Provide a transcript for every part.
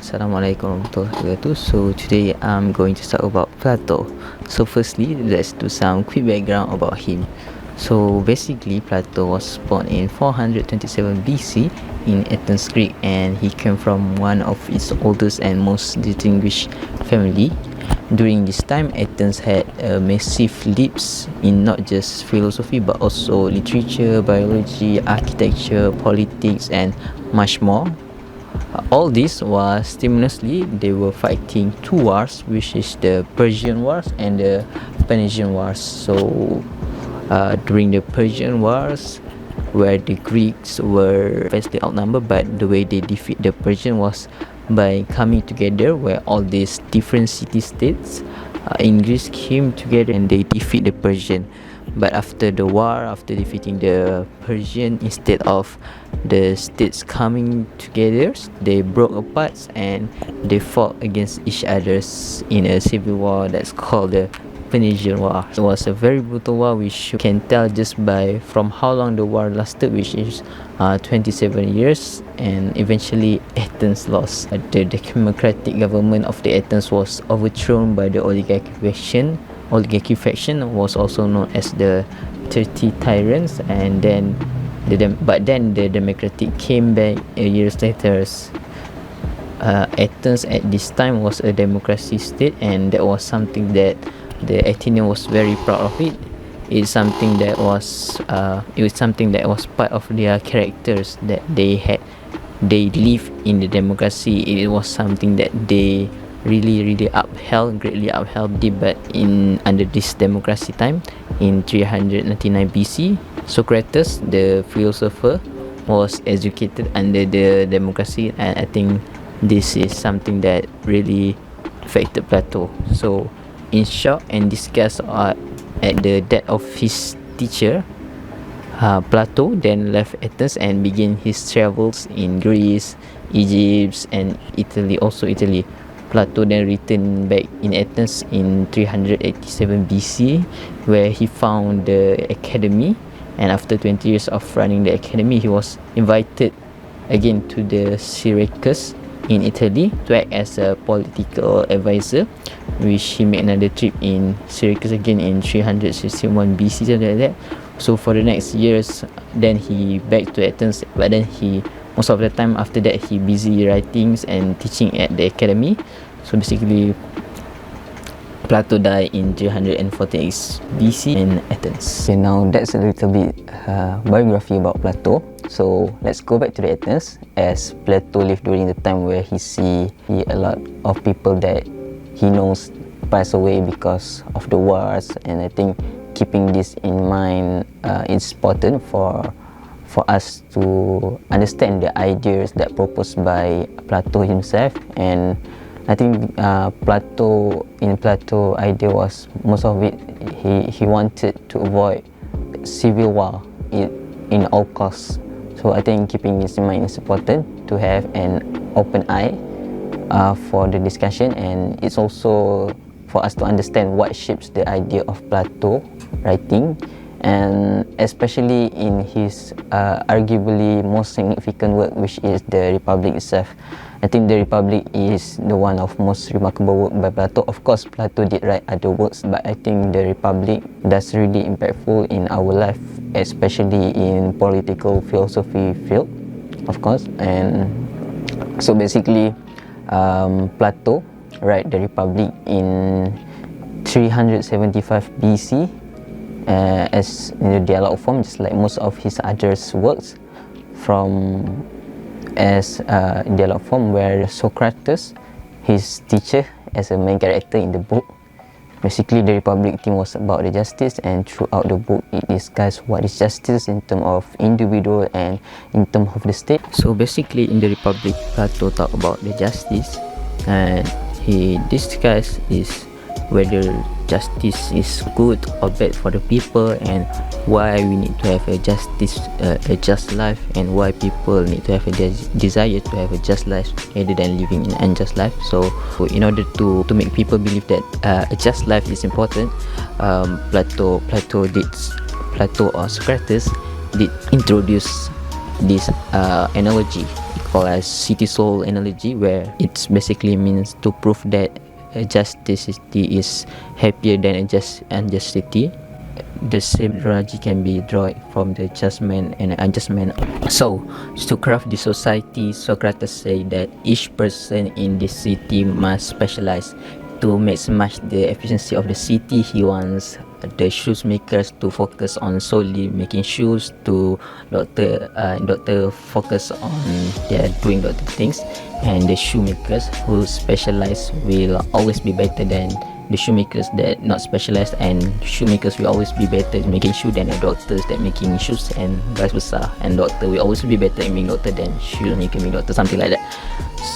Assalamualaikum warahmatullahi wabarakatuh. So today I'm going to talk about Plato. So firstly, let's do some quick background about him. So basically, Plato was born in 427 BC in Athens, Greece, and he came from one of its oldest and most distinguished family. During this time, Athens had massive leaps in not just philosophy but also literature, biology, architecture, politics, and much more. All this was simultaneously they were fighting two wars, which is the Persian Wars and the Phoenician Wars. So during the Persian Wars, where the Greeks were vastly outnumbered, but the way they defeat the Persian was by coming together, where all these different city-states in Greece came together and they defeat the Persian. But after the war, after defeating the Persian, instead of the states coming together, they broke apart and they fought against each other in a civil war that's called the Phoenician War. It was a very brutal war, which you can tell just by from how long the war lasted, which is 27 years, and eventually Athens lost. The democratic government of the Athens was overthrown by the oligarchy faction was also known as the 30 tyrants, and then the democratic came back years later. Athens at this time was a democracy state, and that was something that the Athenian was very proud of it. It's something that was part of their characters that they had. They lived in the democracy. It was something that they really greatly upheld debate in under this democracy time. In 399 BC, Socrates, the philosopher, was educated under the democracy, and I think this is something that really affected Plato. So in short and discuss at the death of his teacher, Plato then left Athens and began his travels in Greece, Egypt, and Italy. Plato then returned back in Athens in 387 BC, where he found the academy, and after 20 years of running the academy, he was invited again to the Syracuse in Italy to act as a political advisor, which he made another trip in Syracuse again in 361 BC, something like that. So for the next years, then he back to Athens, but then most of the time after that he busy writings and teaching at the academy. So basically Plato died in 348 BC in Athens. Okay, now that's a little bit biography about Plato. So let's go back to the Athens, as Plato lived during the time where he see a lot of people that he knows pass away because of the wars, and I think keeping this in mind is important for us to understand the ideas that proposed by Plato himself. And I think Plato idea was most of it he wanted to avoid civil war in all costs. So I think keeping this in mind is important to have an open eye for the discussion, and it's also for us to understand what shapes the idea of Plato writing, and especially in his arguably most significant work, which is the Republic itself. I think the Republic is the one of most remarkable work by Plato. Of course, Plato did write other works, but I think the Republic that's really impactful in our life, especially in political philosophy field, of course. And so basically, Plato write the Republic in 375 BC as in the dialogue form, just like most of his other works in dialogue form, where Socrates, his teacher, as a main character in the book. Basically, the Republic theme was about the justice, and throughout the book it discussed what is justice in terms of individual and in terms of the state. So basically in the Republic, Plato talked about the justice, and he discussed is whether justice is good or bad for the people, and why we need to have a just life, and why people need to have a desire to have a just life rather than living an unjust life. So in order to make people believe that a just life is important, Plato or Socrates did introduce this analogy called as city soul analogy, where it basically means to prove that a just city is happier than a just unjust city. The same analogy can be drawn from the just man and unjust man. So, to craft the society, Socrates said that each person in the city must specialize. To maximize the efficiency of the city, he wants the shoemakers to focus on solely making shoes, to doctor focus on doing doctor things, and the shoemakers who specialize will always be better than the shoemakers that not specialized, and shoemakers will always be better at making shoe than the doctors that making shoes, and vice versa, and doctor will always be better at being doctor than shoemaker being doctor, something like that.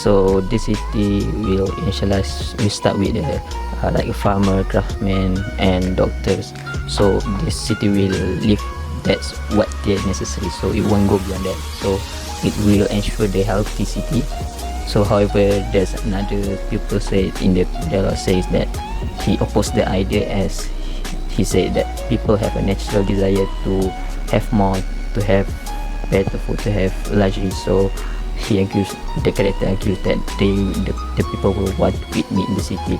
So this city will initialize, we start with the like a farmer, craftsman, and doctors. So this city will live, that's what they're necessary, so it won't go beyond that. So it will ensure the healthy city. So however, there's another people say in the dialogue says that he opposed the idea, as he said that people have a natural desire to have more, to have better food, to have luxury. So he argues, the character argues that the people will want to eat meat in the city,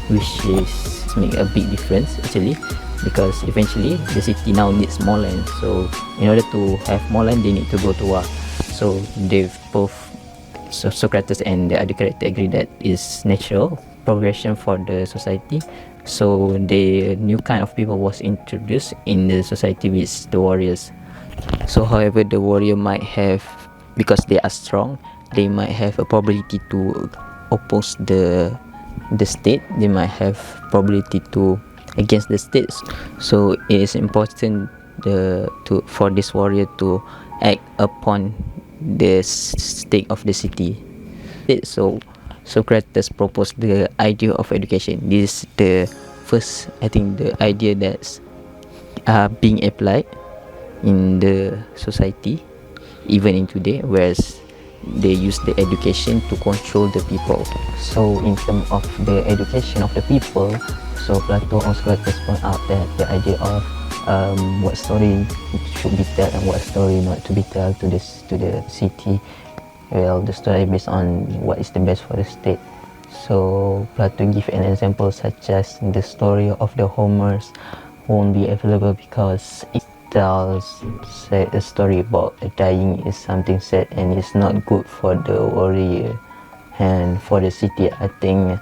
which is make a big difference actually, because eventually the city now needs more land. So in order to have more land, they need to go to war. So they've both, so Socrates and the other character agree that is natural progression for the society. So the new kind of people was introduced in the society, with the warriors. So however, the warrior might have, because they are strong, they might have a probability to oppose the state, they might have probability to against the state. So it is important for this warrior to act upon the state of the city. So Socrates proposed the idea of education. This is the first, I think, the idea that's being applied in the society even in today, whereas they use the education to control the people. So in terms of the education of the people, so Plato or Socrates point out that the idea of what story should be told and what story not to be told to the city. Well, the story based on what is the best for the state. So Plato give an example such as the story of the Homers won't be available because it tells a story about dying is something sad and it's not good for the warrior. And for the city, I think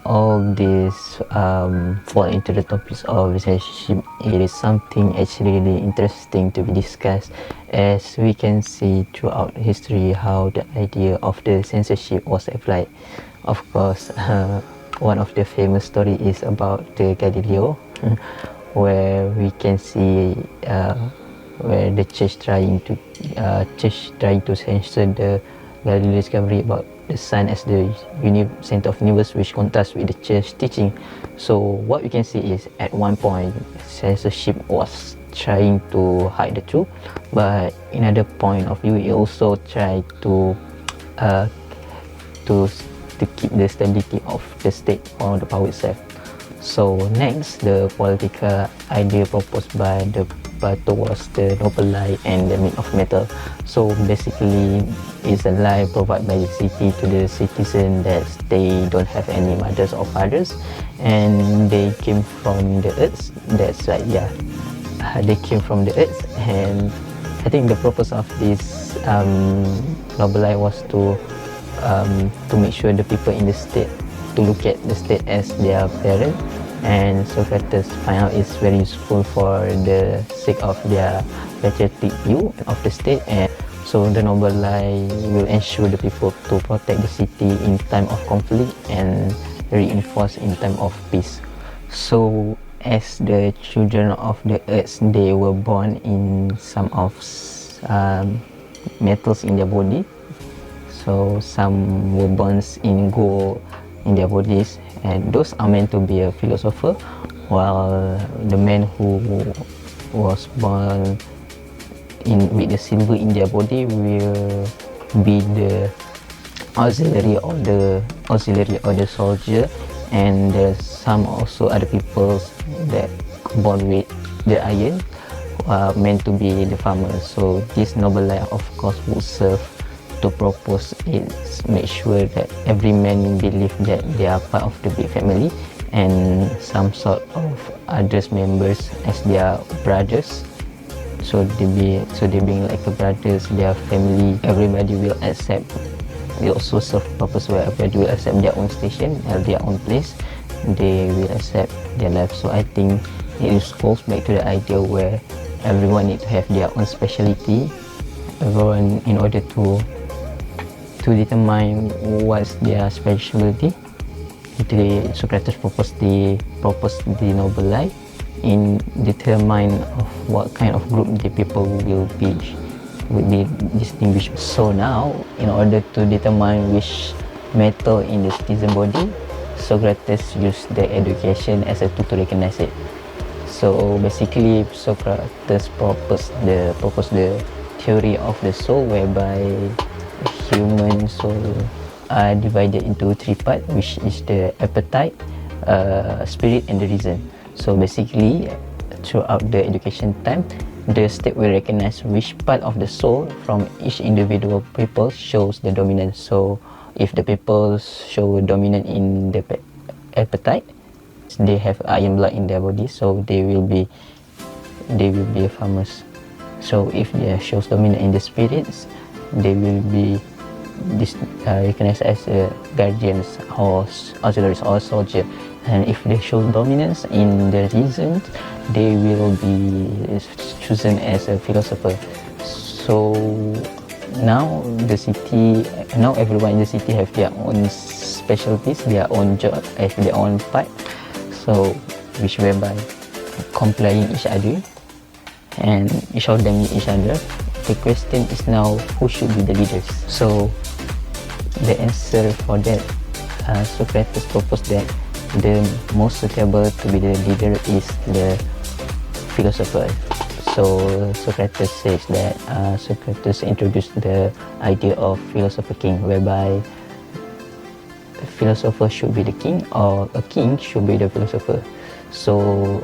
all this fall into the topics of relationship. It is something actually really interesting to be discussed, as we can see throughout history how the idea of the censorship was applied. Of course, one of the famous story is about the Galileo, where we can see where the church trying to censor the Galileo discovery about the sun as the center of the universe, which contrasts with the church teaching. So what we can see is at one point censorship was trying to hide the truth, but in another point of view it also tried to keep the stability of the state or the power itself. So next, the political idea proposed by the Plato was the noble lie and the myth of metal. So basically, it's a lie provided by the city to the citizen that they don't have any mothers or fathers, and they came from the earth. That's right, yeah, they came from the earth. And I think the purpose of this noble lie was to make sure the people in the state to look at the state as their parent. And Socrates find out it's very useful for the sake of their patriotic view of the state. And so the noble lie will ensure the people to protect the city in time of conflict and reinforce in time of peace. So as the children of the earth, they were born in some of metals in their body. So some were born in gold in their bodies, and those are meant to be a philosopher, while the man who was born with the silver in their body will be the auxiliary or the soldier. And there's some also other people that born with the iron, meant to be the farmer. So this noble lie of course would serve Plato proposed is make sure that every man believe that they are part of the big family, and some sort of others members as their brothers. So they being like a brothers, their family, everybody will accept. Will also serve purpose where everybody will accept their own station or their own place. They will accept their life. So I think it falls back to the idea where everyone need to have their own specialty. Everyone, in order to determine what's their specialty, Socrates proposed the noble life in determine of what kind of group the people will be distinguished. So now, in order to determine which metal in the citizen body, Socrates used the education as a tool to recognize it. So basically, Socrates proposed the theory of the soul, whereby human soul are divided into three parts, which is the appetite, spirit, and the reason. So basically, throughout the education time, the state will recognize which part of the soul from each individual people shows the dominance. So if the people show dominant in the appetite, they have iron blood in their body, so they will be farmers. So if they shows dominant in the spirits, they will be recognized as guardians or auxiliaries or soldier. And if they show dominance in the reason, they will be chosen as a philosopher. So now everyone in the city have their own specialties, their own job, their own part. So which whereby complying each other, and each of them each other. The question is now, who should be the leaders? So the answer for that, Socrates proposed that the most suitable to be the leader is the philosopher. So Socrates says that Socrates introduced the idea of philosopher king, whereby a philosopher should be the king or a king should be the philosopher. So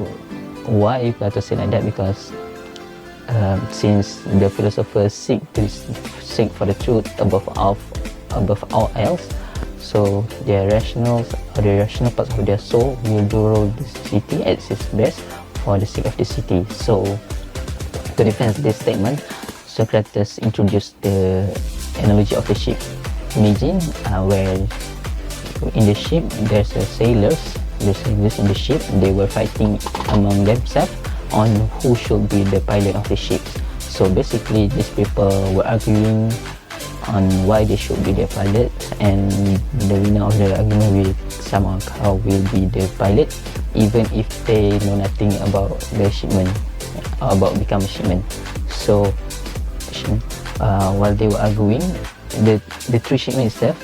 why Plato said like that? Because since the philosophers seek for the truth above all else, so the rational parts of their soul will rule the city at its best for the sake of the city. So to defend this statement, Socrates introduced the analogy of the ship. Imagine where in the ship there's sailors in the ship. They were fighting among themselves on who should be the pilot of the ship. So basically, these people were arguing on why they should be the pilot, and the winner of the argument will somehow will be the pilot, even if they know nothing about the shipment, about becoming shipment. So while they were arguing, the three shipmen itself,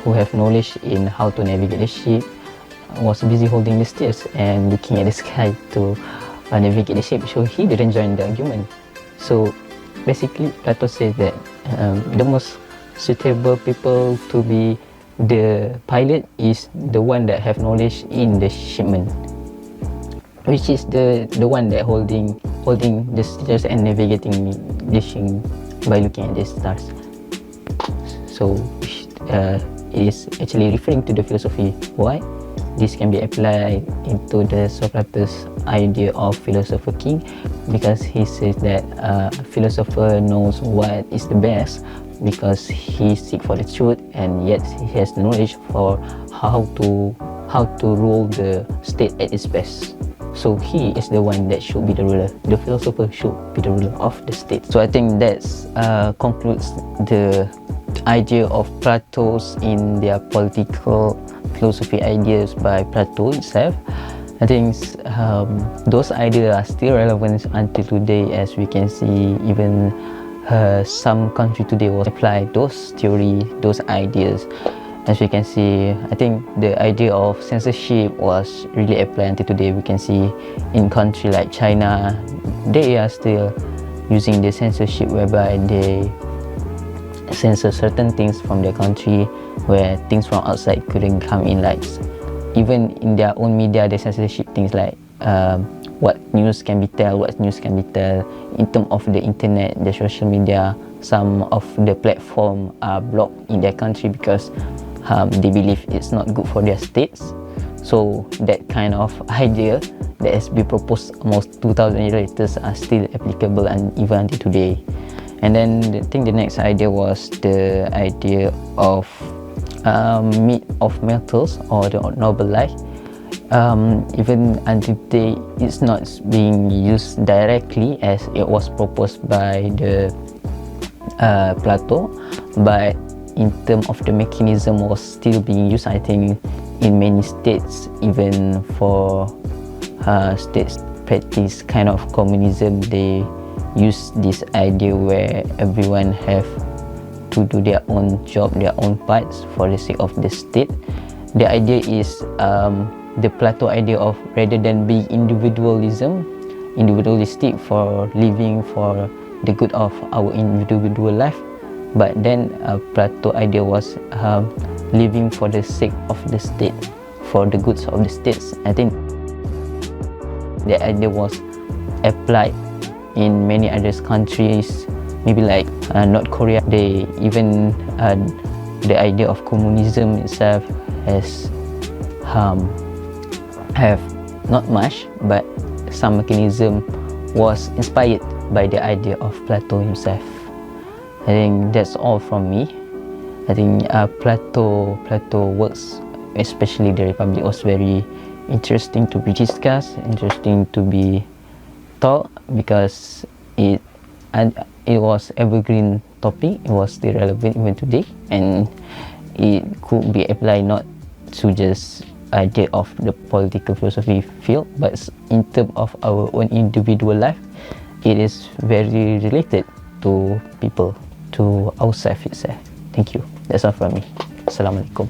who have knowledge in how to navigate the ship, was busy holding the steers and looking at the sky to navigate the ship, so he didn't join the argument. So basically, Plato says that the most suitable people to be the pilot is the one that have knowledge in the shipment, which is the one that holding the steers and navigating the ship by looking at the stars. So it is actually referring to the philosophy. Why? This can be applied into the Socrates idea of philosopher king, because he says that a philosopher knows what is the best because he seeks for the truth, and yet he has knowledge for how to rule the state at its best. So he is the one that should be the ruler. The philosopher should be the ruler of the state. So I think that concludes the idea of Plato's in their political philosophy ideas by Plato itself. I think those ideas are still relevant until today, as we can see. Even some country today will apply those theory, those ideas. As we can see, I think the idea of censorship was really applied until today. We can see in country like China, they are still using the censorship, whereby they censor certain things from their country, where things from outside couldn't come in. Like even in their own media, they censorship things like what news can be told, what news can be told in terms of the internet, the social media. some of the platform are blocked in their country because they believe it's not good for their states. So that kind of idea that has been proposed almost 2000 years later are still applicable and even until today. And then I think the next idea was the idea of meat of metals or the noble life. Even until today, it's not being used directly as it was proposed by the Plato, but in terms of the mechanism was still being used, I think, in many states. Even for states practice kind of communism, they use this idea where everyone have to do their own job, their own parts for the sake of the state. The idea is the Plato idea of rather than being individualistic for living for the good of our individual life, but then Plato idea was living for the sake of the state, for the goods of the states. I think the idea was applied in many other countries, maybe like North Korea. They even the idea of communism itself has have not much, but some mechanism was inspired by the idea of Plato himself. I think that's all from me. I think Plato works, especially the Republic, was very interesting to be discussed, interesting to be taught, because it was evergreen topic. It was still relevant even today, and it could be applied not to just idea of the political philosophy field, but in terms of our own individual life, it is very related to people, to ourselves itself. Thank you. That's all from me. Assalamualaikum.